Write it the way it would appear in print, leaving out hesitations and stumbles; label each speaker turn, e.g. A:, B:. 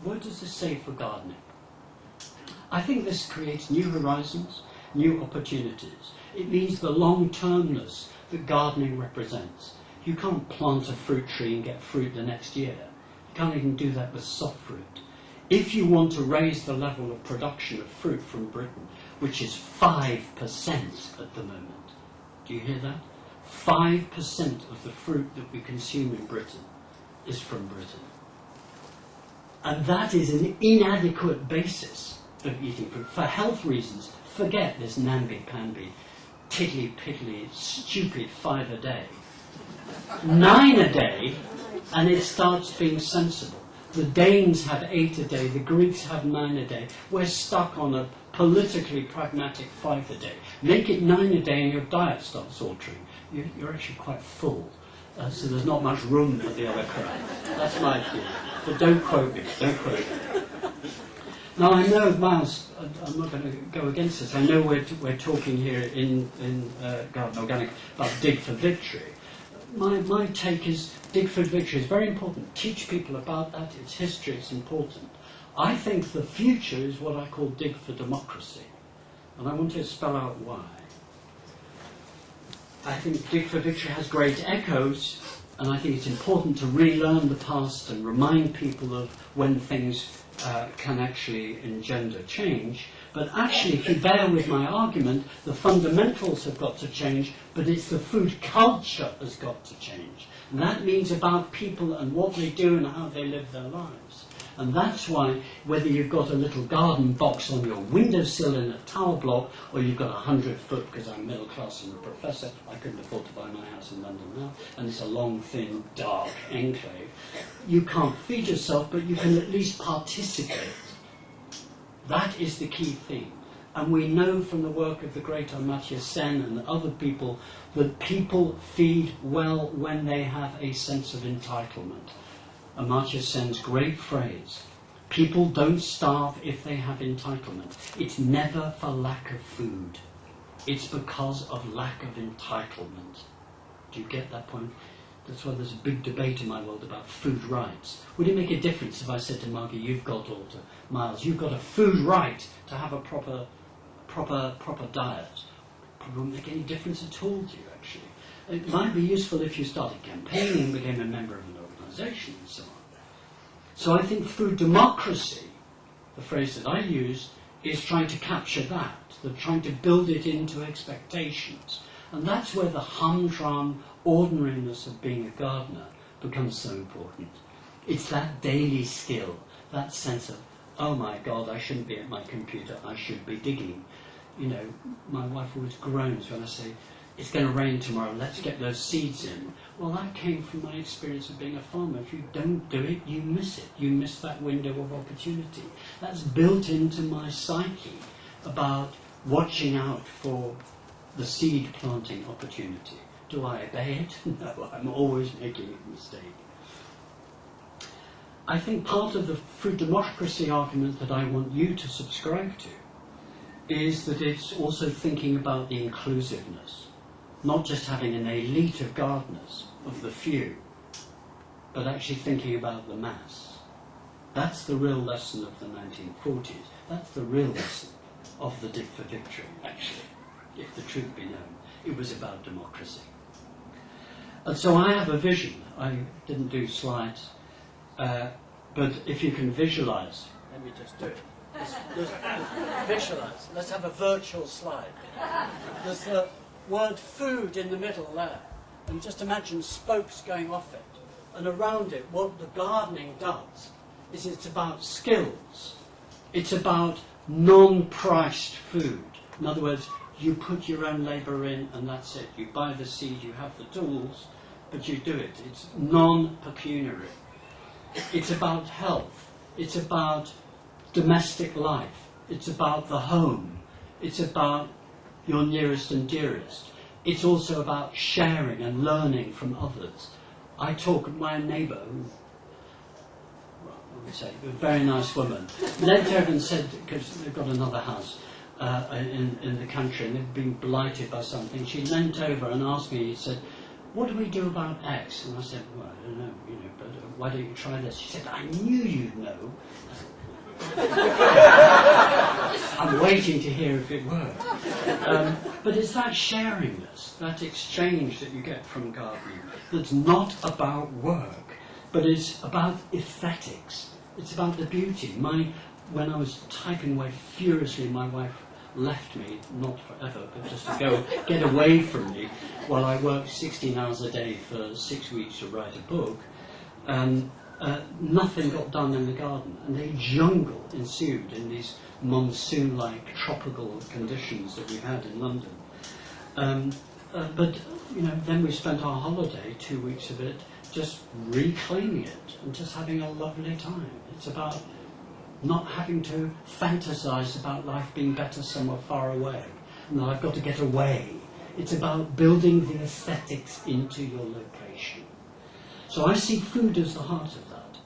A: what does this say for gardening? I think this creates new horizons, new opportunities. It means the long-termness that gardening represents. You can't plant a fruit tree and get fruit the next year. You can't even do that with soft fruit. If you want to raise the level of production of fruit from Britain, which is 5% at the moment, do you hear that? 5% of the fruit that we consume in Britain is from Britain. And that is an inadequate basis of eating fruit. For health reasons, forget this namby-pamby, tiddly-piddly, stupid 5 a day. 9 a day, and it starts being sensible. The Danes have 8 a day, the Greeks have 9 a day. We're stuck on a politically pragmatic 5 a day. Make it 9 a day and your diet starts altering. You're actually quite full. So there's not much room for the other crowd. That's my feeling. But don't quote me, don't quote me. Now I know, Miles, I'm not going to go against this. I know we're talking here in Garden Organic about Dig for Victory. My take is Dig for Victory is very important. Teach people about that, its history, it's important. I think the future is what I call Dig for Democracy. And I want to spell out why. I think Dig for Victory has great echoes, and I think it's important to relearn the past and remind people of when things can actually engender change. But actually, if you bear with my argument, the fundamentals have got to change, but it's the food culture has got to change. And that means about people and what they do and how they live their lives. And that's why, whether you've got a little garden box on your windowsill in a tower block, or you've got 100 foot, because I'm middle class and a professor, I couldn't afford to buy my house in London now, and it's a long, thin, dark enclave, you can't feed yourself, but you can at least participate. That is the key thing. And we know from the work of the great Amartya Sen and other people that people feed well when they have a sense of entitlement. Amartya Sen's great phrase, people don't starve if they have entitlement. It's never for lack of food. It's because of lack of entitlement. Do you get that point? That's why there's a big debate in my world about food rights. Would it make a difference if I said to Margie, you've got, or to Miles, you've got a food right to have a proper diet? Probably wouldn't make any difference at all to you, actually. It might be useful if you started campaigning and became a member of an organisation and so on. So I think food democracy, the phrase that I use, is trying to capture that. They're trying to build it into expectations. And that's where the humdrum ordinariness of being a gardener becomes so important. It's that daily skill, that sense of, oh my God, I shouldn't be at my computer, I should be digging. You know, my wife always groans when I say, it's going to rain tomorrow, let's get those seeds in. Well, that came from my experience of being a farmer. If you don't do it, you miss it. You miss that window of opportunity. That's built into my psyche about watching out for the seed planting opportunity. Do I obey it? No, I'm always making a mistake. I think part of the food democracy argument that I want you to subscribe to is that it's also thinking about the inclusiveness. Not just having an elite of gardeners, of the few, but actually thinking about the mass. That's the real lesson of the 1940s. That's the real lesson of the Dig for Victory, actually, if the truth be known. It was about democracy. And so I have a vision. I didn't do slides, but if you can visualize, let me just do it. Visualize. Let's have a virtual slide. There's the word food in the middle there, and just imagine spokes going off it, and around it what the gardening does is it's about skills. It's about non-priced food. In other words, you put your own labour in and that's it. You buy the seed, you have the tools, but you do it. It's non-pecuniary. It's about health. It's about domestic life. It's about the home. It's about your nearest and dearest. It's also about sharing and learning from others. I talk with my neighbour, who, well, I would say, a very nice woman, leant over and said, because they've got another house in the country and they've been blighted by something, she leant over and asked me, he said, what do we do about X? And I said, well, I don't know, but why don't you try this? She said, I knew you'd know. I'm waiting to hear if it worked. But it's that sharingness, that exchange that you get from gardening that's not about work, but is about aesthetics. It's about the beauty. When I was typing away furiously, my wife left me, not forever, but just to go get away from me while I worked 16 hours a day for 6 weeks to write a book. Nothing got done in the garden, and a jungle ensued in these monsoon-like tropical conditions that we had in London. But then we spent our holiday, 2 weeks of it, just reclaiming it and just having a lovely time. It's about not having to fantasize about life being better somewhere far away. No, I've got to get away. It's about building the aesthetics into your location. So I see food as the heart of that.